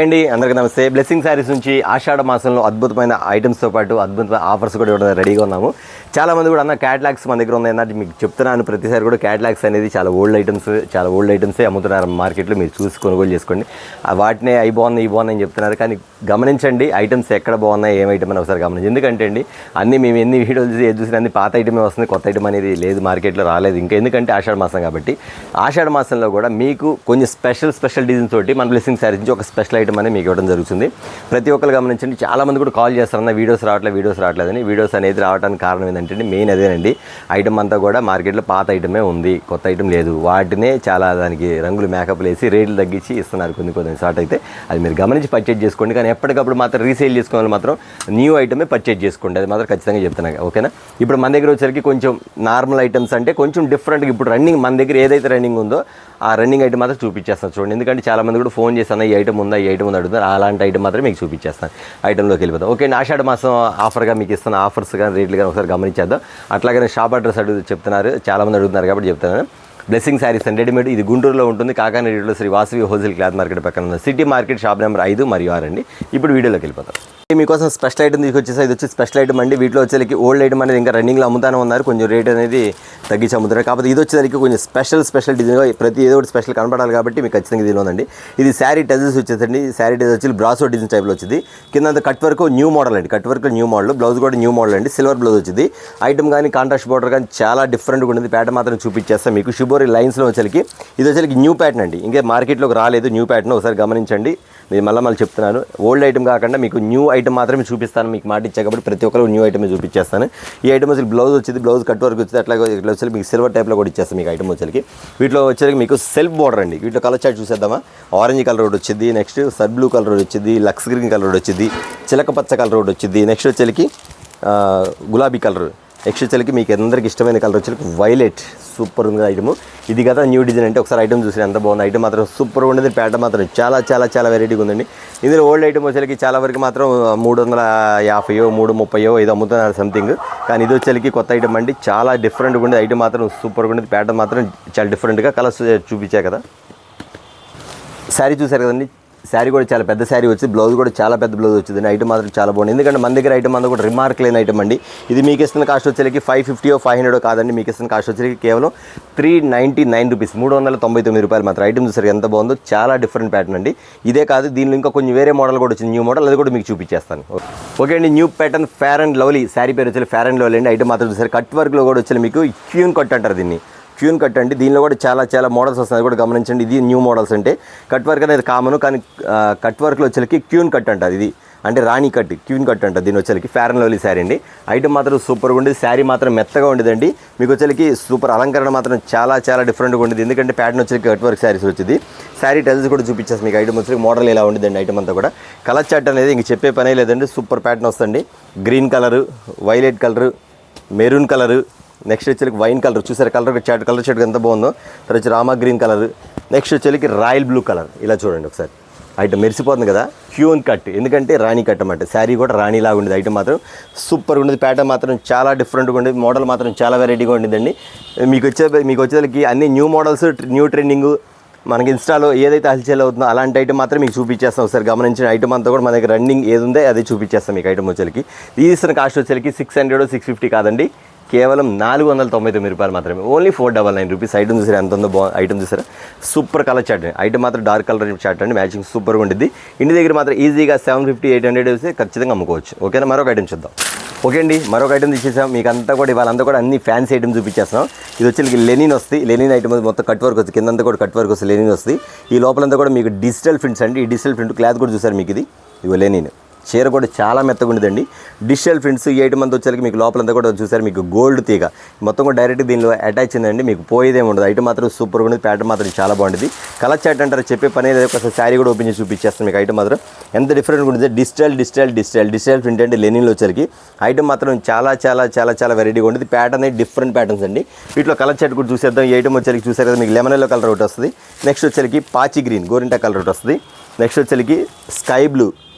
అండి అందరికీ నమస్తే. బ్లెస్సింగ్ శారీస్ నుంచి ఆషాఢ మాసంలో అద్భుతమైన ఐటమ్స్తో పాటు అద్భుతమైన ఆఫర్స్ కూడా ఇవ్వడం రెడీగా ఉన్నాము. చాలామంది కూడా అన్న క్యాటలాగ్స్ మన దగ్గర ఉన్నాయన్నట్టు మీకు చెప్తున్నాను. ప్రతిసారి కూడా క్యాటలాగ్స్ అనేది చాలా ఓల్డ్ ఐటమ్సే అమ్ముతున్నారు మార్కెట్లో. మీరు చూసి కొనుగోలు చేసుకోండి. వాటినే అవి బాగున్నాయి ఇవి బాగున్నాయి అని చెప్తున్నారు, కానీ గమనించండి ఐటమ్స్ ఎక్కడ బాగున్నాయి ఏం ఐటమ్ అని ఒకసారి గమనించి. ఎందుకంటే అండి అన్నీ మేము ఎన్ని వీడియోలు చూసినా అన్ని పాత ఐటమే వస్తుంది, కొత్త ఐటమ్ అనేది లేదు, మార్కెట్లో రాలేదు ఇంకా. ఎందుకంటే ఆషాఢ మాసం కాబట్టి. ఆషాఢ మాసంలో కూడా మీకు కొన్ని స్పెషల్ డిజైన్స్ తోటి మన బ్లెస్సింగ్ శారీస్ నుంచి ఒక స్పెషల్ ఐటమ్ అనేది మీకు ఇవ్వడం జరుగుతుంది. ప్రతి ఒక్కరు గమనించండి. చాలామంది కూడా కాల్ చేస్తారన్న వీడియోస్ రావట్లేదని. వీడియోస్ అనేది రావడానికి కారణం ఏంటంటే మెయిన్ అదేనండి, ఐటమ్ అంతా కూడా మార్కెట్లో పాత ఐటమే ఉంది, కొత్త ఐటమ్ లేదు. వాటినే చాలా దానికి రంగులు మేకప్లు వేసి రేట్లు తగ్గించి ఇస్తున్నారు కొన్ని షార్ట్ అయితే. అది మీరు గమనించి పర్చేజ్ చేసుకోండి. కానీ ఎప్పటికప్పుడు మాత్రం రీసేల్ చేసుకోవాలి, మాత్రం న్యూ ఐటమే పర్చేజ్ చేసుకోండి. అది మాత్రం ఖచ్చితంగా చెప్తున్నాను, ఓకేనా. ఇప్పుడు మన దగ్గర వచ్చరికి కొంచెం నార్మల్ ఐటమ్స్ అంటే కొంచెం డిఫరెంట్గా ఇప్పుడు రన్నింగ్ మన దగ్గర ఏదైతే రన్నింగ్ ఉందో ఆ రన్నింగ్ ఐటమ్ మాత్రం చూపించేస్తాను చూడండి. ఎందుకంటే చాలామంది కూడా ఫోన్ చేస్తాను ఈ ఐటమ్ ఉందా అడుగుతారు. అలాంటి ఐటమ్ మాత్రం మీకు చూపించేస్తాను. ఐటెంలోకి వెళ్ళిపోతాం. ఓకే, ఆషాఢ మాసం ఆఫర్గా మీకు ఇస్తున్న ఆఫర్స్ కానీ రేట్లు కానీ ఒకసారి గమనించేద్దాం. అట్లాగే షాప్ అడ్రస్ చెప్తున్నారు, చాలామంది అడుగుతున్నారు కాబట్టి చెప్తున్నాను. బ్లెస్సింగ్ శారీస్ అండ్ రెడీమేడ్, ఇది గుంటూరులో ఉంటుంది. కాకానేరులో Sri Vasavi wholesale cloth market పక్కన ఉన్న సిటీ మార్కెట్ షాప్ నెంబర్ 5 మరియు 6 అండి. ఇప్పుడు వీడియోలోకి వెళ్ళిపోతాం. మీకోసం స్పెషల్ ఐటమ్ తీసుకొచ్చేసి ఇది వచ్చి స్పెషల్ ఐటమ్ అండి. వీటిలో వచ్చేసరికి ఓల్డ్ ఐటమ్ అనేది ఇంకా రన్నింగ్లో అమ్ముతానే ఉన్నారు, కొంచెం రేట్ అనేది తగ్గించి అమ్ముతున్నారు. కాకపోతే ఇది వచ్చేసరికి కొంచెం స్పెషల్ డిజైన్, ప్రతి ఏదో ఒకటి స్పెషల్ కనపడాలి కాబట్టి మీకు ఖచ్చితంగా ఇది ఉందండి. ఇది శారీ టజెస్ వచ్చేసండి. శారీ టజెస్ వచ్చి బ్రాసో డిజైన్ టైప్లో వచ్చింది. కింద కట్ వర్క్ న్యూ మోడల్ అండి, cut work new model, blouse కూడా న్యూ మోడల్ అండి. సిల్వర్ బ్లౌజ్ వచ్చింది. ఐటమ్ కానీ కాంట్రాస్ట్ బార్డర్ కానీ చాలా డిఫరెంట్గా ఉంటుంది. ప్యాటర్న్ మాత్రం చూపించేస్తాం మీకు. షిబోరి లైన్స్లో వచ్చేసరికి ఇది వచ్చేసరికి న్యూ ప్యాటర్న్ అండి, ఇంకా మార్కెట్లోకి రాలేదు న్యూ ప్యాటర్న్. ఒకసారి గమనించండి. నేను మళ్ళీ చెప్తున్నాను, ఓల్డ్ ఐటమ్ కాకుండా మీకు న్యూ ఐటమ్ మాత్రమే చూపిస్తాను. మీకు మాట ఇచ్చా కాబట్టి ప్రతి ఒక్కరు న్యూ ఐటమే చూపించేస్తాను. ఈ ఐటమ్ వచ్చి బ్లౌజ్ వచ్చింది, బ్లౌజ్ కట్ వర్క్ వచ్చింది. అట్లాగే ఇట్లా వచ్చి మీకు సిల్వర్ టైప్లో కూడా ఇచ్చేస్తాను మీకు ఐటమ్ వచ్చేసరికి. వీటిలో వచ్చేసరికి మీకు సెల్ఫ్ బోర్డర్ అండి. వీటిలో కలర్ చార్ట్ చూసేద్దామా. ఆరెంజ్ కలర్ రోడ్ వచ్చింది, next sir blue colour road వచ్చింది, లక్స్ గ్రీన్ కలర్ రోడ్ వచ్చింది, చిలక పచ్చ కలర్ రోడ్ వచ్చింది, నెక్స్ట్ వచ్చేసరికి గులాబీ కలర్, నెక్స్ట్ వచ్చేసరికి మీకు అందరికి ఇష్టమైన కలర్ వచ్చేసరికి వైలెట్. సూపర్ ఉంది ఐటమ్. ఇది కదా న్యూ డిజైన్ అంటే ఒకసారి ఐటమ్ చూసి ఎంత బాగుంది. ఐటమ్ మాత్రం సూపర్ ఉండేది. ప్యాటర్న్ మాత్రం చాలా వెరైటీగా ఉందండి. ఇందులో ఓల్డ్ ఐటమ్ వచ్చేసరికి చాలా వరకు మాత్రం 350 330 ఇది అమ్ముతున్నారు సంథింగ్. కానీ ఇది వచ్చేసరికి కొత్త ఐటమ్ అండి, చాలా డిఫరెంట్గా ఉండేది. ఐటమ్ మాత్రం సూపర్గా ఉండేది. ప్యాటర్న్ మాత్రం చాలా డిఫరెంట్గా కలర్స్ చూపించా కదా. శారీ చూసారు కదండి, శారీ కూడా చాలా పెద్ద శారీ వచ్చింది, బ్లౌజ్ కూడా చాలా పెద్ద బ్లౌజ్ వచ్చింది. ఐటమ్ మాత్రం చాలా బాగుంది. ఎందుకంటే మన దగ్గర ఐటమ్ అంతా కూడా రిమార్క్ లేని ఐటమ్ అండి. ఇది మీకు ఇస్తున్న కాస్ట్ వచ్చేసరికి 550 500 కాదండి. మీకు ఇస్తున్న కాస్ట్ వచ్చేసరికి కేవలం 399 రూపీస్, 399 రూపాయలు మాత్రం. ఐటమ్ చూసారు ఎంత బాగుందో, చాలా డిఫరెంట్ ప్యాటర్న్ అండి. ఇదే కాదు, దీనిలో ఇంకా కొంచెం వేరే మోడల్ కూడా వచ్చింది, న్యూ మోడల్, అది కూడా మీకు చూపించేస్తాను. ఓకే అండి, new pattern fair and lovely sari పేరు వచ్చి ఫేర్ అండ్ లవ్లీ అండి. ఐటమ్ మాత్రం చూసారు కట్ వర్క్లో కూడా వచ్చి మీకు క్యూన్ కట్ అంటారు దీన్ని, క్యూన్ కట్ అండి. దీనిలో కూడా చాలా మోడల్స్ వస్తున్నాయి, కూడా గమనించండి. ఇది న్యూ మోడల్స్ అంటే కట్ వర్క్ అనేది కామన్, కానీ కట్ వర్క్లో వచ్చేసరికి క్యూన్ కట్ అంటారు. ఇది అంటే రాణి కట్, క్యూన్ కట్ అంటారు దీని వచ్చేసరికి. ఫేర్ అండ్ లవ్లీ శారీ అండి. ఐటమ్ మాత్రం సూపర్గా ఉండేది. శారీ మాత్రం మెత్తగా ఉండేదండి. మీకు వచ్చేసరికి సూపర్ అలంకరణ మాత్రం చాలా డిఫరెంట్గా ఉండేది. ఎందుకంటే ప్యాటర్న్ వచ్చేసరికి కట్ వర్క్ శారీస్ వచ్చింది. శారీ టెల్స్ కూడా చూపించేసి మీకు ఐటమ్ వచ్చేసరికి మోడల్ ఇలా ఉండేదండి. ఐటమ్ అంతా కూడా కలర్ చార్ట్ అనేది ఇంక చెప్పే పనే లేదండి. సూపర్ ప్యాటర్న్ వస్తుంది. Green colour, violet colour, maroon colour, next వచ్చేసరికి వైన్ కలర్ చూసారు. కలర్ చార్ట్ ఎంత బాగుందో. తర్వాత రామా గ్రీన్ కలర్, నెక్స్ట్ వచ్చేసరికి రాయల్ బ్లూ కలర్. ఇలా చూడండి ఒకసారి. ఐటమ్ మెరిసిపోతుంది కదా, క్యూన్ కట్. ఎందుకంటే రాణి కట్ అన్నమాట. శారీ కూడా రాణిలాగా ఉండేది. ఐటమ్ మాత్రం సూపర్గా ఉండేది. ప్యాటర్న్ మాత్రం చాలా డిఫరెంట్గా ఉండేది. మోడల్ మాత్రం చాలా వెరైటీగా ఉండేదండి. మీకు వచ్చేసరికి అన్ని న్యూ మోడల్స్, న్యూ ట్రెండింగ్. మనకి ఇన్స్టాలో ఏదైతే హల్చల్ అవుతుందో అలాంటి ఐటమ్ మాత్రం మీకు చూపించేస్తాం. ఒకసారి గమనించిన ఐటమ్ అంతా కూడా మన దగ్గర రన్నింగ్ ఏది ఉందో అదే చూపించేస్తాం మీకు. ఐటమ్ వచ్చేసరికి ఇది ఇస్తున్న కాస్ట్ వచ్చేసరికి 600 650 కాదండి, కేవలం 499 రూపాయలు మాత్రమే. Only 499 rupees. ఐటమ్ చూసారా ఎంత ఉందో, ఐటమ్ చూసారా సూపర్ కలర్ చార్ట్. ఐటమ్ మాత్రం డార్క్ కలర్ చార్ట్ అండి, మ్యాచింగ్ సూపర్గా ఉంటుంది. ఇంటి దగ్గర మాత్రం ఈజీగా 750 800 వేస్తే ఖచ్చితంగా అమ్ముకోవచ్చు. ఓకేనా, మరొక ఐటమ్ చూద్దాం. ఓకే అండి, మరొక ఐటమ్ తీసేసాం మీకు. అంతా కూడా ఇవాళంతా కూడా అన్ని ఫ్యాన్సీ ఐటమ్ చూపించేస్తాం. ఇది వచ్చి లెనిన్ వస్తుంది. లెనిన్ ఐటమ్ మొత్తం కట్ వర్క్ వస్తుంది, కిందంతా కూడా కట్ వర్క్ వస్తుంది, లెనిన్ వస్తుంది. ఈ లోపలంతా కూడా మీకు డిజిటల్ ప్రింట్స్ అండి. ఈ డిజిటల్ ప్రింట్ క్లాత్ కూడా చూసారు మీకు. ఇది ఇగో లెనిన్ చీర కూడా చాలా మెత్తగా ఉండేదండి. డిజిటల్ ప్రింట్స్ ఈ ఐటమ్ అంతా వచ్చేసరికి మీకు లోపలంతా కూడా చూసారు మీకు గోల్డ్ తీగ మొత్తం కూడా డైరెక్ట్ దీనిలో అటాచ్ అయిందండి. మీకు పోయేదేమి ఉండదు. ఐటమ్ మాత్రం సూపర్గా ఉండేది. ప్యాటర్న్ మాత్రం చాలా బాగుంటుంది. కలర్ చార్ట్ అంటారు, చెప్పే పని లేదు. ఒకసారి శారీ కూడా ఓపెన్ చేసి చూపించేస్తాను మీకు. ఐటమ్ మాత్రం ఎంత డిఫరెంట్గా ఉంటుంది. డిజిటల్ ప్రింట్ అంటే లెనిన్లో వచ్చేసరికి ఐటమ్ మాత్రం చాలా వెరైటీగా ఉంటుంది. ప్యాటర్న్ అయితే డిఫరెంట్ ప్యాటర్న్స్ అండి. వీటిలో కలర్ చార్ట్ కూడా చూసేద్దాం. ఈ ఐటమ్ వచ్చేసరికి చూసారు కదా మీకు లెమన్ ఎల్లో కలర్ ఒకటి వస్తుంది. నెక్స్ట్ వచ్చేసరికి పాచి గ్రీన్ గోరింటా కలర్ ఒకటి వస్తుంది. నెక్స్ట్ వచ్చేసరికి స్కై బ్లూ,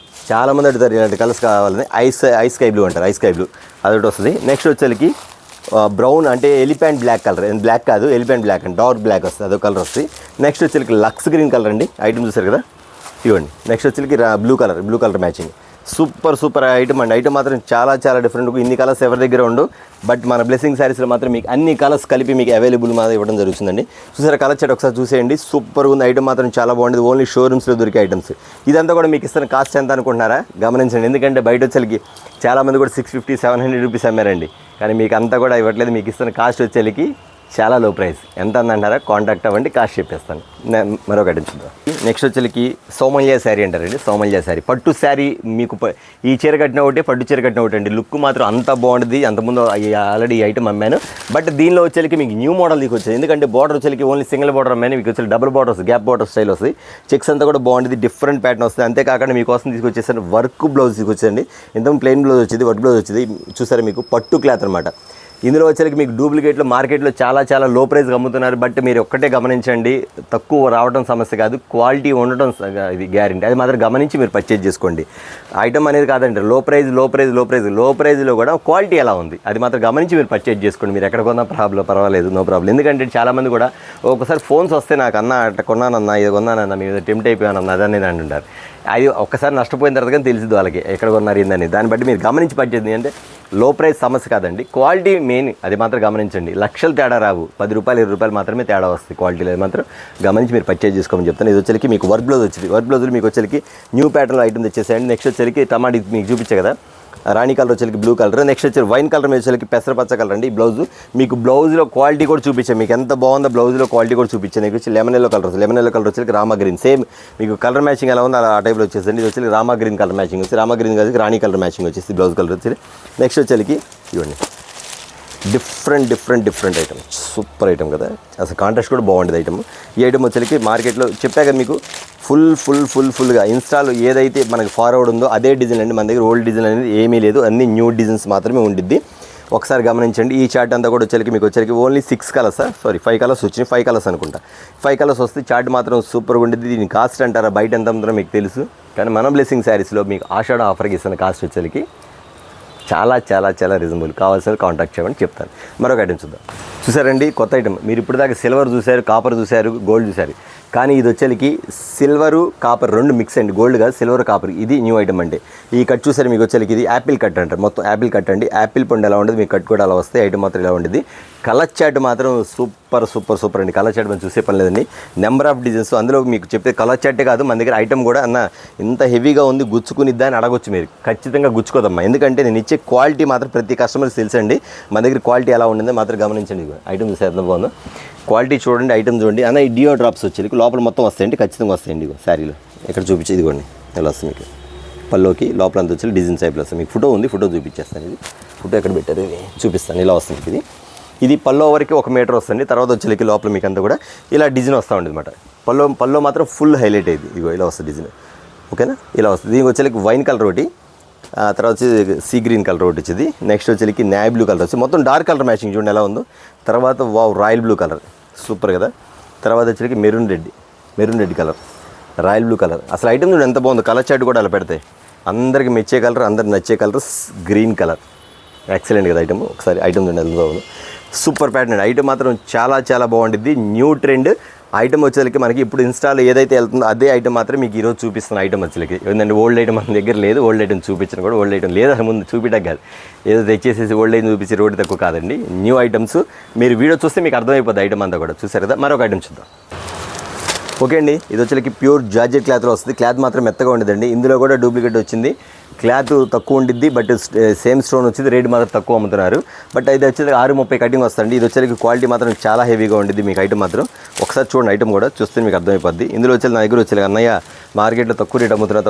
చాలామంది అడుగుతారు ఇలాంటి కలర్స్ కావాలని. ఐస్ స్కై బ్లూ అంటారు, ఐస్ స్కై బ్లూ అదొకటి వస్తుంది. నెక్స్ట్ వచ్చేసరికి బ్రౌన్ అంటే ఎలిఫెంట్ బ్లాక్ కలర్, బ్లాక్ కాదు elephant black and dark black వస్తుంది, అదొక కలర్ వస్తుంది. నెక్స్ట్ వచ్చేసరికి లక్స్ గ్రీన్ కలర్ అండి. ఐటమ్ చూసారు కదా ఇవ్వండి. నెక్స్ట్ వచ్చేకి blue colour matching, super item అండి. ఐటమ్ మాత్రం చాలా డిఫరెంట్. ఇన్ని కలర్స్ ఎవరి దగ్గర ఉండవు, బట్ మన బ్లెస్సింగ్ శారీస్లో మాత్రం మీకు అన్ని కలర్స్ కలిపి మీకు అవైలబుల్ మాత్రం ఇవ్వడం జరుగుతుందండి. చూసారా కలర్ చార్ట్ ఒకసారి చూసేయండి, సూపర్ ఉంది. ఐటమ్ మాత్రం చాలా బాగుంటుంది. ఓన్లీ షోరూమ్స్లో దొరికే ఐటమ్స్. ఇదంతా కూడా మీకు ఇస్తున్న కాస్ట్ ఎంత అనుకుంటున్నారా? గమనించండి. ఎందుకంటే బయట వచ్చేకి చాలామంది కూడా 650-700 రూపీస్ అమ్మారండి, కానీ మీకు అంతా కూడా ఇవ్వట్లేదు. మీకు ఇస్తున్న కాస్ట్ వచ్చేకి చాలా లో ప్రైస్. ఎంత అందంటారా? కాంటాక్ట్ అవ్వండి, కాస్ట్ చెప్పేస్తాను. మరొకటి చూద్దాం. నెక్స్ట్ వచ్చేకి సోమల్య శారీ అంటారండి. సోమల్య శారీ పట్టు శారీ. మీకు ఈ చీర కట్టిన ఒకటి, పట్టు చీర కట్టిన ఒకటి అండి. లుక్ మాత్రం అంత బాగుంటుంది. అంతకుముందు ఆల్రెడీ ఈ ఐటమ్ అమ్మాను, బట్ దీనిలో వచ్చేకి మీకు న్యూ మోడల్ తీసుకొచ్చింది. ఎందుకంటే బార్డర్ వచ్చేకి ఓన్లీ సింగిల్ బార్డర్ అమ్మాను, మీకు వచ్చి double borders, gap border style వస్తుంది. చెక్స్ అంతా కూడా బాగుంటుంది, డిఫరెంట్ ప్యాటర్న్ వస్తుంది. అంతేకాకుండా మీకోసం తీసుకొచ్చేసాను వర్క్ బ్లౌజ్ తీసుకొచ్చేయండి. ఇంత ప్లెయిన్ బ్లౌజ్ వచ్చింది, వర్క్ బ్లౌజ్ వచ్చింది. చూసారా మీకు పట్టు క్లాత్ అనమాట. ఇందులో వచ్చేకి మీకు డూప్లికేట్లో మార్కెట్లో చాలా లో ప్రైస్గా అమ్ముతున్నారు, బట్ మీరు ఒక్కటే గమనించండి, తక్కువ రావడం సమస్య కాదు, క్వాలిటీ ఉండటం ఇది గ్యారెంటీ. అది మాత్రం గమనించి మీరు పర్చేజ్ చేసుకోండి. ఐటమ్ అనేది కాదండి, లో ప్రైజ్లో కూడా క్వాలిటీ ఎలా ఉంది అది మాత్రం గమనించి మీరు పర్చేజ్ చేసుకోండి. మీరు ఎక్కడ కొన్నా పర్వాలేదు, నో ప్రాబ్లం. ఎందుకంటే చాలామంది కూడా ఒకసారి ఫోన్స్ వస్తే నాకు అన్న అట్లా కొన్నానన్నా, ఇది కొన్నానన్నా, మీరు టెంప్ట్ అయిపోయానన్నా అదని నేను అంటుంటారు. అది ఒక్కసారి నష్టపోయిన తర్వాత కానీ తెలిసింది వాళ్ళకి ఎక్కడ కొన్నారు ఏందని. దాన్ని బట్టి మీరు గమనించి పర్చేజ్. అంటే లో ప్రైస్ సమస్య కాదండి, క్వాలిటీ మెయిన్. అది మాత్రం గమనించండి. లక్షలు తేడా రావు, 10 రూపాయలు 20 రూపాయలు మాత్రమే తేడా వస్తుంది క్వాలిటీలో. అది మాత్రం గమనించి మీరు పర్చేజ్ చేసుకోమని చెప్తాను. ఇది వచ్చేకి మీకు వర్క్ బ్లౌజ్ వచ్చింది. వర్క్ బ్లౌజ్లో మీకు వచ్చేకి న్యూ ప్యాటర్న్లో ఐటమ్ తెచ్చేసేయండి. నెక్స్ట్ వచ్చేకి టమాటా మీకు చూపించే కదా, రాణి కలర్ వచ్చేకి బ్లూ కలర్. నెక్స్ట్ వచ్చి వైన్ కలర్ మీద వచ్చేకి పెసరపచ్చ కలర్ అండి. బ్లౌజ్ మీకు బ్లౌజ్లో క్వాలిటీ కూడా చూపించాను, మీకు ఎంత బాగుందో బ్లౌజ్లో క్వాలిటీ కూడా చూపించాను. మీకు వచ్చి లెమన్ ఎల్లో కలర్ వచ్చేకి రామా గ్రీన్. సేమ్ మీకు కలర్ మ్యాచింగ్ ఎలా ఉందో ఆ టైప్లో వచ్చేసండి. ఇది వచ్చి రామా గ్రీన్ కలర్ మ్యాచింగ్ వచ్చి, రామా గ్రీన్ వచ్చి రాణి కలర్ మ్యాచింగ్ వచ్చేసి బ్లౌజ్ కలర్ వచ్చి. నెక్స్ట్ వచ్చేకి ఇవ్వండి, డిఫరెంట్ ఐటమ్, సూపర్ ఐటమ్ కదా. అసలు కాంట్రాస్ట్ కూడా బాగుంటుంది ఐటమ్. ఈ ఐటమ్ వచ్చేకి మార్కెట్లో చెప్పా కదా మీకు, ఫుల్గా ఇన్స్టాల్ ఏదైతే మనకి ఫార్వర్డ్ ఉందో అదే డిజైన్ అండి. మన దగ్గర ఓల్డ్ డిజైన్ అనేది ఏమీ లేదు, అన్ని న్యూ డిజైన్స్ మాత్రమే ఉండిద్ది. ఒకసారి గమనించండి. ఈ చార్ట్ అంతా కూడా వచ్చేకి మీకు వచ్చేకి ఓన్లీ 5 కలర్స్ వచ్చినాయి. 5 కలర్స్ అనుకుంటా. 5 కలర్స్ వస్తే చార్ట్ మాత్రం సూపర్గా ఉండిద్ది. దీని కాస్ట్ అంటారా బయట ఎంత అమ్ముతారో మీకు తెలుసు, కానీ మన బ్లెస్సింగ్ శారీస్లో మీకు ఆషాఢ ఆఫర్కి ఇస్తున్న కాస్ట్ వచ్చేకి చాలా రీజనబుల్. కావాల్సిన కాంటాక్ట్ చేయమని చెప్తాను. మరొక ఐటమ్ చూద్దాం. చూసారండి కొత్త ఐటమ్. మీరు ఇప్పుడు దాకా సిల్వర్ చూశారు, కాపర్ చూశారు, గోల్డ్ చూశారు, కానీ ఇది వచ్చేకి సిల్వరు కాపర్ రెండు మిక్స్ అండి. గోల్డ్ కాదు, సిల్వర్ కాపర్. ఇది న్యూ ఐటమ్ అంటే. ఈ కట్ చూసారు మీకు వచ్చేకి ఇది యాపిల్ కట్ అంటారు. మొత్తం యాపిల్ కట్ అండి. యాపిల్ పండు ఎలా ఉండదు, మీకు కట్ కూడా అలా వస్తాయి. ఐటమ్ మాత్రం ఇలా ఉండేది. కలర్ చార్ట్ మాత్రం సూపర్ అండి. కలర్ చార్ట్ మనం చూసే పని లేదండి. నెంబర్ ఆఫ్ డిజైన్స్ అందులో మీకు చెప్పే కలర్ చార్టే కాదు, మన దగ్గర ఐటమ్ కూడా అన్న ఇంత హెవీగా ఉంది గుచ్చుకునిద్దా అని అడగొచ్చు మీరు. ఖచ్చితంగా గుచ్చుకోదమ్మా, ఎందుకంటే నేను ఇచ్చే క్వాలిటీ మాత్రం ప్రతి కస్టమర్కి తెలుసండి. మన దగ్గర క్వాలిటీ ఎలా ఉండిందో మాత్రం గమనించండి. ఐటమ్ చూసే ఎంత బాగుందో, క్వాలిటీ చూడండి, ఐటమ్ చూడండి. అన్న ఈ డియో డ్రాప్స్ వచ్చేది లోపల మొత్తం వస్తాయండి, ఖచ్చితంగా వస్తాయండి. శారీలో ఎక్కడ చూపించేది ఇదిగోండి ఎలా వస్తుంది మీకు. పల్లోకి లోపల అంతా వచ్చి డిజైన్ టైప్లో వస్తుంది. మీకు ఫోటో ఉంది, ఫోటో చూపించేస్తాను. ఇది ఫోటో ఎక్కడ పెట్టారు ఇది చూపిస్తాను. ఇలా వస్తుంది ఇది పల్లో వరకు 1 మీటర్ వస్తుంది. తర్వాత వచ్చేకి లోపల మీకు అంతా కూడా ఇలా డిజైన్ వస్తూ ఉంటుంది అనమాట. పల్లో మాత్రం ఫుల్ హైలైట్ అయ్యింది. ఇదిగో ఇలా వస్తుంది డిజైన్, ఓకేనా. ఇలా వస్తుంది. దీనికి వచ్చేకి వైన్ కలర్ ఒకటి, తర్వాత వచ్చి సీ గ్రీన్ కలర్ ఒకటి వచ్చింది. నెక్స్ట్ వచ్చేకి నావీ బ్లూ కలర్ వచ్చి మొత్తం డార్క్ కలర్ మ్యాచింగ్ చూడండి ఎలా ఉందో. తర్వాత రాయల్ బ్లూ కలర్ సూపర్ కదా. తర్వాత వచ్చేకి maroon red colour, royal blue colour. అసలు ఐటమ్ చూడండి ఎంత బాగుందో. కలర్ చార్ట్ కూడా అలా పెడతాయి. అందరికి మెచ్చే కలర్, అందరికి నచ్చే కలర్ గ్రీన్ కలర్. ఎక్సలెంట్ కదా ఐటమ్. ఒకసారి ఐటమ్ చూడండి ఎంత బాగుందో. సూపర్ ప్యాటర్న్ ఐటమ్ మాత్రం చాలా బాగుంటుంది. న్యూ ట్రెండ్ ఐటమ్ వచ్చేసరికి మనకి ఇప్పుడు ఇన్స్టాల్ ఏదైతే వెళ్తుందో అదే ఐటమ్ మాత్రం మీకు ఈరోజు చూపిస్తున్న ఐటమ్ వచ్చేసరికి. ఏంటంటే ఓల్డ్ ఐటమ్ మన దగ్గర లేదు. ఓల్డ్ ఐటమ్ చూపించిన కూడా ఓల్డ్ ఐటమ్ లేదు, అసలు ముందు చూపించడం కాదు. ఏదో తెచ్చేసేసి ఓల్డ్ ఐటమ్ చూపించి రోడ్డు తక్కువ కాదండి. న్యూ ఐటమ్స్ మీరు వీడియో చూస్తే మీకు అర్థమైపోద్ది ఐటమ్ అంతా కూడా. చూసారు కదా. మరొక ఐటమ్ చూద్దాం. ఓకే అండి, ఇది వచ్చేకి ప్యూర్ జార్జెట్ క్లాత్లో వస్తుంది. క్లాత్ మాత్రం మెత్తగా ఉండదండి. ఇందులో కూడా డూప్లికేట్ వచ్చింది. క్లాత్ తక్కువ ఉండిద్ది, బట్ సేమ్ స్టోన్ వచ్చింది. రేట్ మాత్రం తక్కువ అమ్ముతున్నారు. బట్ ఇది వచ్చేది 630 కటింగ్ వస్తుంది. ఇది వచ్చేకి క్వాలిటీ మాత్రం చాలా హెవీగా ఉండిద్ది. మీకు ఐటమ్ మాత్రం ఒకసారి చూడండి, ఐటమ్ కూడా చూస్తే మీకు అర్థమైపోద్ది. ఇందులో వచ్చేది నా దగ్గర వచ్చేది అన్నయ్య మార్కెట్లో తక్కువ రేట్ అమ్ముతారు.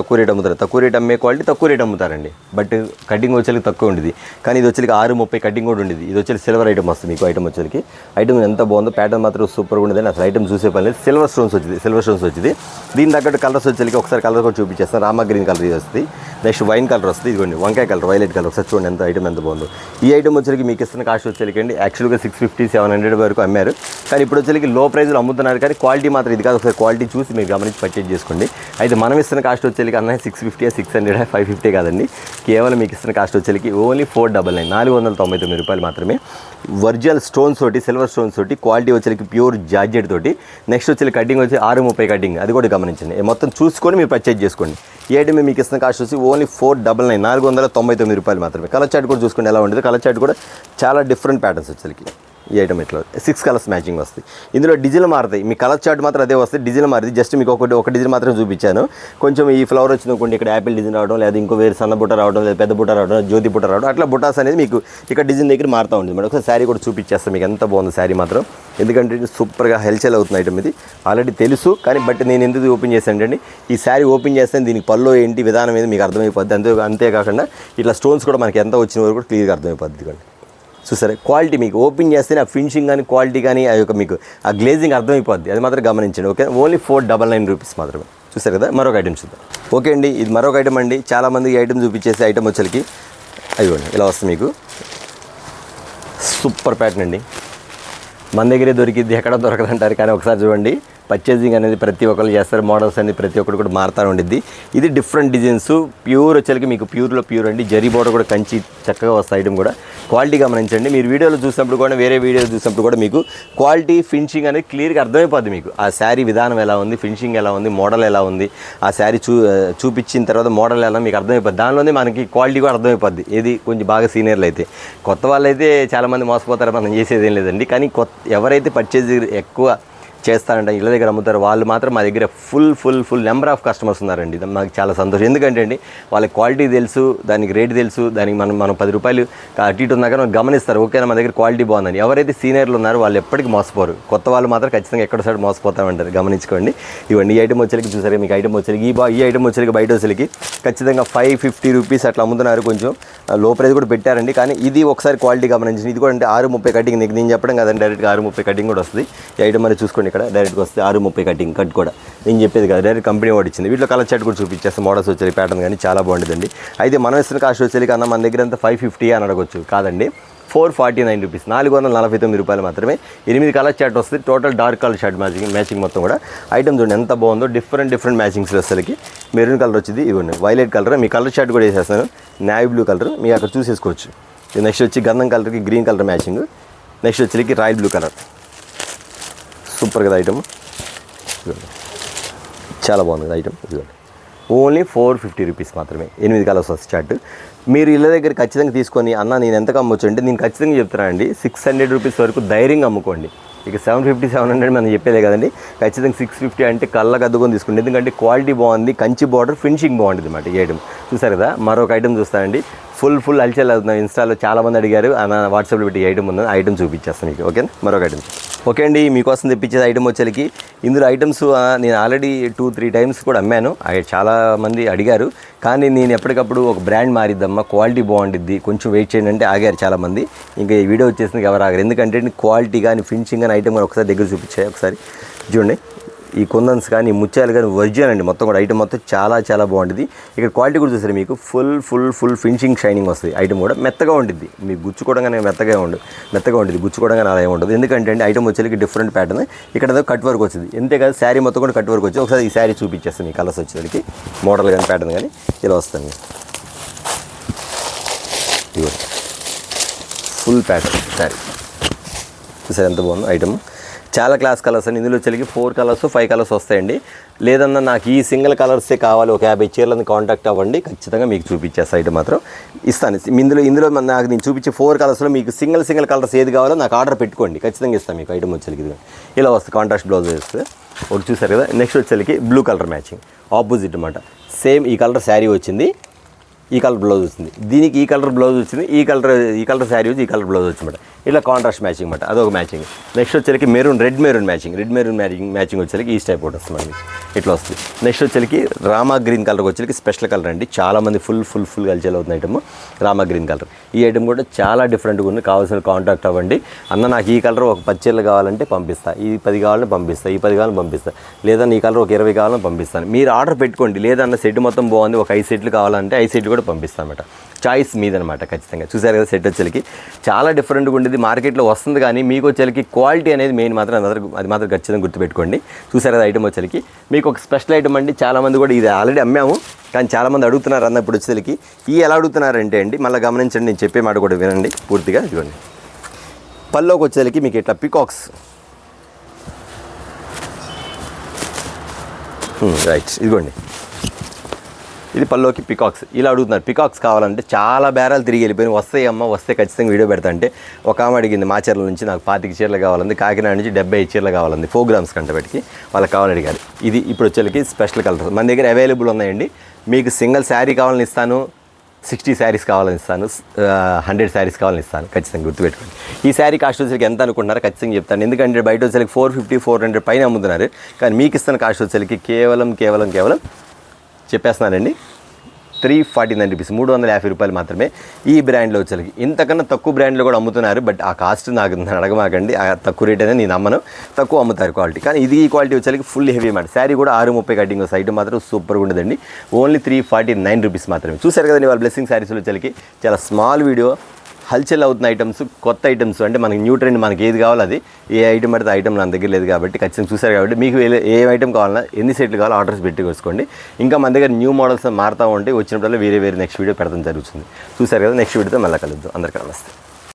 తక్కువ రేట్ అమ్మే క్వాలిటీ తక్కువ రేట్ అమ్ముతారండి, బట్ కటింగ్ వచ్చేకి తక్కువ ఉండేది. కానీ ఇది వచ్చేకి 630 కటింగ్ కూడా ఉండేది. ఇది వచ్చేది సిల్వర్ ఐటమ్ వస్తుంది మీకు. ఐటమ్ వచ్చేకి ఐటమ్ ఎంత బాగుందో, ప్యాటర్న్ మాత్రం సూపర్గా ఉండేది. అసలు ఐటమ్ చూసే పని లేదు. సిల్వర్ స్టోన్స్ వచ్చింది. దీని తగ్గట్టు కలర్స్ వచ్చేకి ఒకసారి కలర్ కూడా చూపించేస్తాను. రామా గ్రీన్ కలర్ ఇది వస్తుంది. నెక్స్ట్ వైన్ కలర్ వస్తుంది. ఇదిగోండి వంకాయ కలర్, వైలెట్ కలర్. ఒకసారి చూడండి ఎంత ఐటమ్ ఎంత బాగుందో. ఈ ఐటమ్ వచ్చేకి మీకు ఇస్తున్న కాస్ట్ వచ్చేకండి యాక్చువల్గా 650-700 వరకు అమ్మారు. కానీ ఇప్పుడు వచ్చేకి లో ప్రైజ్లో అమ్ముతున్నారు. కానీ క్వాలిటీ మాత్రం ఇది కాదు. ఒకసారి క్వాలిటీ చూసి మీరు గమనించి పర్చేజ్ చేసుకోండి. అయితే మనం ఇస్తున్న కాస్ట్ వచ్చేకి అన్న 650, 600, 550 కాదండి. కేవలం మీకు ఇస్తున్న కాస్ట్ వచ్చేకి ఓన్లీ 499, 499 రూపాయలు మాత్రమే. ఒరిజినల్ స్టోన్స్ తోటి, సిల్వర్ స్టోన్స్ తోటి, క్వాలిటీ వచ్చేకి ప్యూర్ జార్జెట్ తోటి. నెక్స్ట్ వచ్చి కటింగ్ వచ్చి 630 కటింగ్, అది కూడా గమనించండి. మొత్తం చూసుకొని మీరు పర్చేజ్ చేసుకోండి. ఈ ఐటమ్ మీకు ఇస్తున్న కాస్ట్ వచ్చి ఓన్లీ 499, 499 రూపాయలు మాత్రమే. కలర్ చార్ట్ కూడా చూసుకోండి ఎలా ఉంటుంది. కలర్ చార్ట్ కూడా చాలా డిఫరెంట్ ప్యాటర్న్స్ వచ్చేకి ఈ ఐటమ్ ఇట్లా 6 కలర్స్ మ్యాచింగ్ వస్తాయి. ఇందులో డిజైన్ మారుతాయి. మీ కలర్ చార్ట్ మాత్రం అదే వస్తాయి, డిజైన్ మారుతుంది. జస్ట్ మీకు ఒక డిజైన్ మాత్రం చూపించాను. కొంచెం ఈ ఫ్లవర్ వచ్చిందనుకోండి, ఇక్కడ యాపిల్ డిజైన్ రావడం, లేదా ఇంకో వేరే సన్న బుట్ట రావడం, లేదా పెద్ద బుట్ట రావడం, జ్యోతి బుట్ట రావడం, అట్లా బుటాస్ అనేది మీకు ఇక్కడ డిజైన్ దగ్గర మారుతూ ఉంటుంది మేడం. ఒకసారి శారీ కూడా చూపించేస్తాను మీకు ఎంత బాగుంది శారీ మాత్రం. ఎందుకంటే సూపర్గా హెల్సేల్ అవుతుంది ఐటమ్. ఇది ఆల్రెడీ తెలుసు, కానీ బట్ నేను ఎందుకు ఓపెన్ చేశాను అండి, ఈ శారీ ఓపెన్ చేస్తే దీనికి పల్లో ఏంటి విధానం ఏది మీకు అర్థమైపోద్ది. అంతేకాకుండా ఇట్లా స్టోన్స్ కూడా మనకి ఎంత వచ్చిన వరకు కూడా క్లియర్గా అర్థమైపోద్ది. కానీ చూసారా క్వాలిటీ మీకు ఓపెన్ చేస్తేనే ఆ ఫినిషింగ్ కానీ క్వాలిటీ కానీ ఆ యొక్క మీకు ఆ గ్లేజింగ్ అర్థమైపోద్ది. అది మాత్రం గమనించండి. ఓకే, ఓన్లీ 499 రూపీస్ మాత్రమే. చూసారు కదా, మరొక ఐటమ్ చూద్దాం. ఓకే అండి, ఇది మరొక ఐటమ్ అండి. చాలామంది ఈ ఐటమ్ చూపించేసి ఐటమ్ వచ్చేకి అయ్యోండి ఇలా వస్తుంది మీకు. సూపర్ ప్యాటర్న్ అండి. మన దగ్గరే దొరికిద్ది, ఎక్కడ దొరకదంటారు. కానీ ఒకసారి చూడండి, పర్చేజింగ్ అనేది ప్రతి ఒక్కరు చేస్తారు. మోడల్స్ అనేది ప్రతి ఒక్కరు కూడా మారుతూ ఉండిద్ది. ఇది డిఫరెంట్ డిజైన్స్, ప్యూర్ వచ్చేకి మీకు ప్యూర్లో ప్యూర్ అండి. జరీ బోర్డర్ కూడా కంచి చక్కగా వస్తాయి. ఐటమ్ కూడా క్వాలిటీ గమనించండి. మీరు వీడియోలో చూసినప్పుడు కూడా, వేరే వీడియోలో చూసినప్పుడు కూడా మీకు క్వాలిటీ ఫినిషింగ్ అనేది క్లియర్గా అర్థమైపోద్ది. మీకు ఆ శారీ విధానం ఎలా ఉంది, ఫినిషింగ్ ఎలా ఉంది, మోడల్ ఎలా ఉంది, ఆ శారీ చూపించిన తర్వాత మోడల్ ఎలా మీకు అర్థమైపోద్ది. దానిలోనే మనకి క్వాలిటీ కూడా అర్థమైపోద్ది. ఏది కొంచెం బాగా సీనియర్లు అయితే. కొత్త వాళ్ళు అయితే చాలామంది మోసపోతారు, మనం చేసేది ఏం లేదండి. కానీ ఎవరైతే పర్చేజ్ ఎక్కువ చేస్తారంటే ఇళ్ళ దగ్గర అమ్ముతారు వాళ్ళు మాత్రం మా దగ్గర ఫుల్ నెంబర్ ఆఫ్ కస్టమర్స్ ఉన్నారండి. మాకు చాలా సంతోషం. ఎందుకంటే అండి వాళ్ళకి క్వాలిటీ తెలుసు, దానికి రేట్ తెలుసు, దానికి మనం 10 రూపాయలు అటు ఇటు ఉన్నాక గమనిస్తారు. ఓకేనా, మా దగ్గర క్వాలిటీ బాగుందని. ఎవరైతే సీనియర్లు ఉన్నారో వాళ్ళు ఎప్పటికీ మోసపోరు. కొత్త వాళ్ళు మాత్రం ఖచ్చితంగా ఎక్కడ సైడ్ మోసపోతామంటారు. గమనించుకోండి. ఇవన్నీ ఈ ఐటమ్ వచ్చేకి చూసారు. మీకు ఐటమ్ వచ్చేకి ఈ ఐటమ్ వచ్చేకి బయట వచ్చేకి ఖచ్చితంగా 550 రూపీస్ అట్లా అమ్ముతున్నారు. కొంచెం లో ప్రైస్ కూడా పెట్టారండి. కానీ ఇది ఒకసారి క్వాలిటీ గమనించింది. ఇది కూడా అంటే 630 కటింగ్. నేను చెప్పడం కదండి, డైరెక్ట్గా 630 కటింగ్ కూడా వస్తుంది. ఈ ఐటమ్ అనేది చూసుకోండి. ఇక్కడ డైరెక్ట్గా వస్తే 630 కటింగ్ కట్ కూడా నేను చెప్పేది కదా, డైరెక్ట్ కంపెనీ వాడు ఇచ్చింది. వీటిలో కలర్ చార్ట్ కూడా చూపించేస్తే మోడల్స్ వచ్చేది ప్యాటర్న్ కానీ చాలా బాగుంటుందండి. అయితే మనం ఇస్తున్న కాస్ట్ వచ్చేకి అన్న మన దగ్గర అంతా 550 అని అడగొచ్చు. కాదండి, 449 రూపీస్, 449 రూపాయలు మాత్రమే. 8 కలర్ చార్ట్ వస్తుంది. Total dark colour chart matching మొత్తం కూడా ఐటమ్ చూడండి ఎంత బాగుందో. డిఫరెంట్ మ్యాచింగ్స్ వచ్చేసరికి మెరూన్ కలర్ వచ్చింది, ఇవ్వండి వైలెట్ కలర్. మీ కలర్ చార్ట్ కూడా వేసేస్తాను, నేవీ బ్లూ కలర్ మీకు అక్కడ చూసేసుకోవచ్చు. నెక్స్ట్ వచ్చి గంధం కలర్కి గ్రీన్ కలర్ మ్యాచింగ్. నెక్స్ట్ వచ్చేకి రాయల్ బ్లూ కలర్. సూపర్ కదా ఐటమ్, చాలా బాగుంది కదా ఐటమ్. ఇదిగోండి ఓన్లీ 450 రూపీస్ మాత్రమే. 8 కలర్స్ వస్తుంది చార్ట్. మీరు ఇళ్ళ దగ్గర ఖచ్చితంగా తీసుకొని అన్న నేను ఎంతకు అమ్మొచ్చు అంటే నేను ఖచ్చితంగా చెప్తున్నానండి 600 రూపీస్ వరకు ధైర్యంగా అమ్ముకోండి. ఇక 750, 700 మనం చెప్పేదే కదండి. ఖచ్చితంగా 650 అంటే కళ్ళకు అద్దుకొని తీసుకోండి. ఎందుకంటే క్వాలిటీ బాగుంది, కంచి బార్డర్, ఫినిషింగ్ బాగుంటుంది అన్నమాట. ఈ ఐటమ్ చూసారు కదా. మరొక ఐటమ్ చూస్తానండి. ఫుల్ అల్చల్ అవుతున్నాం. ఇన్స్టాలో చాలామంది అడిగారు, అన్న వాట్సాప్లో పెట్టి ఐటమ్ ఉంది, ఐటమ్ చూపించేస్తాను మీకు. ఓకే, మరొక ఐటమ్. ఓకే అండి, మీకోసం తెప్పించేది ఐటమ్ వచ్చేకి ఇందులో ఐటమ్స్ నేను ఆల్రెడీ 2-3 టైమ్స్ కూడా అమ్మాను. చాలామంది అడిగారు. కానీ నేను ఎప్పటికప్పుడు ఒక బ్రాండ్ మారిద్దమ్మా, క్వాలిటీ బాగుండిద్ది, కొంచెం వెయిట్ చేయండి అంటే ఆగారు చాలామంది. ఇంకా ఈ వీడియో వచ్చేసింది ఎవరు ఆగారు. ఎందుకంటే క్వాలిటీ కానీ ఫినిషింగ్ కానీ ఐటమ్ కానీ ఒకసారి దగ్గర చూపించాయి. ఒకసారి చూడండి, ఈ కుందన్స్ కానీ ముత్యాలు కానీ ఒరిజినల్ అండి. మొత్తం కూడా ఐటమ్ మొత్తం చాలా బాగుంటుంది. ఇక్కడ క్వాలిటీ కూడా చూసారు మీకు ఫుల్ ఫినిషింగ్ షైనింగ్ వస్తుంది. ఐటమ్ కూడా మెత్తగా ఉంటుంది. మీకు గుచ్చుకోవడంగానే మెత్తగా ఉంటుంది, గుచ్చుకోవడంగానే అలా ఉండదు. ఎందుకంటే అండి ఐటమ్ వచ్చేకి డిఫరెంట్ ప్యాటర్న్. ఇక్కడ ఏదో కట్ వర్క్ వచ్చింది, అంతేకాదు శారీ మొత్తం కూడా కట్ వర్క్ వచ్చింది. ఒకసారి ఈ శారీ చూపించేస్తాను. ఈ కలర్స్ వచ్చేసరికి మోడల్ కానీ ప్యాటర్న్ కానీ ఇలా వస్తుంది. ఫుల్ ప్యాటర్న్ శారీ చూసారు ఎంత బాగుందో ఐటమ్. చాలా క్లాస్ కలర్స్ అండి. ఇందులో వచ్చేకి 4 కలర్స్ 5 కలర్స్ వస్తాయండి. లేదన్నా నాకు ఈ సింగిల్ కలర్సే కావాలి, ఒక 50 చీరలను కాంటాక్ట్ అవ్వండి, ఖచ్చితంగా మీకు చూపించేస్తా ఐటమ్ మాత్రం ఇస్తాను. ఇందులో నాకు నేను చూపించే 4 కలర్స్లో మీకు సింగిల్ కలర్స్ ఏది కావాలో నాకు ఆర్డర్ పెట్టుకోండి, ఖచ్చితంగా ఇస్తాను మీకు ఐటమ్ వచ్చేకి. ఇలా వస్తుంది కాంట్రాస్ట్ బ్లౌజ్ వేస్తే ఒకటి చూసారు కదా. నెక్స్ట్ వచ్చేకి బ్లూ కలర్ మ్యాచింగ్ ఆపోజిట్ అనమాట. సేమ్ ఈ కలర్ శారీ వచ్చింది, ఈ కలర్ బ్లౌజ్ వచ్చింది. దీనికి ఈ కలర్ బ్లౌజ్ వచ్చింది, ఈ కలర్ శారీ వచ్చి ఈ కలర్ బ్లౌజ్ వచ్చిందన్నమాట. ఇట్లా కాంట్రాస్ట్ మ్యాచింగ్ అనమాట, అదొక మ్యాచింగ్. నెక్స్ట్ వచ్చేకి రెడ్ మెరూన్ మ్యాచింగ్ వచ్చేకి ఈ టైప్ ఒకటి వస్తుంది మనకి, ఇట్లా వస్తుంది. నెక్స్ట్ వచ్చేకి రామా గ్రీన్ కలర్ వచ్చేకి స్పెషల్ కలర్ అండి. చాలామంది ఫుల్ కలిసేలా అవుతుంది ఐటమ్ రామా గ్రీన్ కలర్. ఈ ఐటమ్ కూడా చాలా డిఫరెంట్గా ఉంది. కావాల్సిన కాంటాక్ట్ అవ్వండి. అన్న నాకు ఈ కలర్ ఒక 10 చీరలు కావాలంటే పంపిస్తా, ఈ 10 కావాలని పంపిస్తా, ఈ 10 కావాలని పంపిస్తా, లేదా ఈ కలర్ ఒక 20 కావాలని పంపిస్తాను. మీరు ఆర్డర్ పెట్టుకోండి. లేదన్న సెట్ మొత్తం బాగుంది, ఒక 5 సెట్లు కావాలంటే 5 సెట్లు కూడా పంపిస్తాను అన్నమాట. చాయిస్ మీదనమాట ఖచ్చితంగా. చూసారు కదా సెట్ వచ్చేసరికి చాలా డిఫరెంట్గా ఉండేది, మార్కెట్లో వస్తుంది కానీ మీకు వచ్చేసరికి క్వాలిటీ అనేది మెయిన్ మాత్రం అది మాత్రం ఖచ్చితంగా గుర్తుపెట్టుకోండి. చూసారు కదా ఐటమ్ వచ్చేసరికి మీకు ఒక స్పెషల్ ఐటమ్ అండి. చాలామంది కూడా ఇది ఆల్రెడీ అమ్మాము కానీ చాలామంది అడుగుతున్నారు అన్నప్పుడు వచ్చేసరికి ఈ ఎలా అడుగుతున్నారంటే అండి, మళ్ళీ గమనించండి, నేను చెప్పే మాట కూడా వినండి పూర్తిగా. ఇదిగోండి పల్లోకి వచ్చేసరికి మీకు ఇట్లా పికాక్స్, రైట్, ఇదిగోండి ఇది పల్లోకి పికాక్స్ ఇలా అడుగుతున్నారు. పికాక్స్ కావాలంటే చాలా బేరాలు తిరిగి వెళ్ళిపోయినాయి. వస్తాయి అమ్మ, వస్తే ఖచ్చితంగా వీడియో పెడతా అంటే ఒక ఆమె అడిగింది మాచర్ల నుంచి నాకు 25 చీరలు కావాలంది, కాకినాడ నుంచి 75 చీరలు కావాలంది, 4 గ్రామ్స్ కంట పెట్టి వాళ్ళకి కావాలని అడిగారు. ఇది ఇప్పుడు వచ్చేసరికి స్పెషల్ కలర్ మన దగ్గర అవైలబుల్ ఉన్నాయండి. మీకు సింగిల్ శారీ కావాలని ఇస్తాను, 60 శారీస్ కావాలని ఇస్తాను, 100 శారీస్ కావాలని ఇస్తాను, ఖచ్చితంగా గుర్తుపెట్టుకోండి. ఈ శారీ కాస్ట్ వచ్చేసరికి ఎంత అనుకుంటున్నారో ఖచ్చితంగా చెప్తాను. ఎందుకంటే బయట వచ్చేసరికి 450, 400 పైన అమ్ముతున్నారు, కానీ మీకు ఇస్తున్న కాస్ట్ వచ్చేసరికి కేవలం చెప్పేస్తున్నానండి 349 రూపీస్, 350 రూపాయలు మాత్రమే. ఈ బ్రాండ్లో వచ్చేసరికి ఇంతకన్నా తక్కువ బ్రాండ్లో కూడా అమ్ముతున్నారు, బట్ ఆ కాస్ట్ నాకు అడగమాకండి, ఆ తక్కువ రేట్ అనేది నేను నమ్మను, తక్కువ అమ్ముతారు క్వాలిటీ. కానీ ఇది ఈ క్వాలిటీ వచ్చేసరికి ఫుల్ హెవీ మాట. శారీ కూడా 630 కటింగ్ వస్తుంది, ఐటమ్ మాత్రం సూపర్గా ఉండదండి. ఓన్లీ 349 రూపీస్ మాత్రమే. చూసారు కదండి వాళ్ళ బ్లెస్సింగ్ శారీస్లో వచ్చేసరికి చాలా స్మాల్ వీడియో, హల్చల్ అవుతున్న ఐటమ్స్, కొత్త ఐటమ్స్, అంటే మనకి న్యూ ట్రెండ్, మనకి ఏది కావాలో అది, ఏ ఐటమ్ పడితే ఐటమ్ నా దగ్గర లేదు కాబట్టి ఖచ్చితంగా చూసారు కాబట్టి మీకు ఏ ఐటమ్ కావాలన్నా ఎన్ని సెట్లు కావాలో ఆర్డర్స్ పెట్టుకోండి. ఇంకా మన దగ్గర న్యూ మోడల్స్ మారుతూ ఉంటే వచ్చినప్పుడల్లా వేరే నెక్స్ట్ వీడియో పెడతాం జరుగుతుంది. చూసారు కదా, నెక్స్ట్ వీడియోతో మళ్ళీ కలుద్దాం. అందరికీ నమస్తే.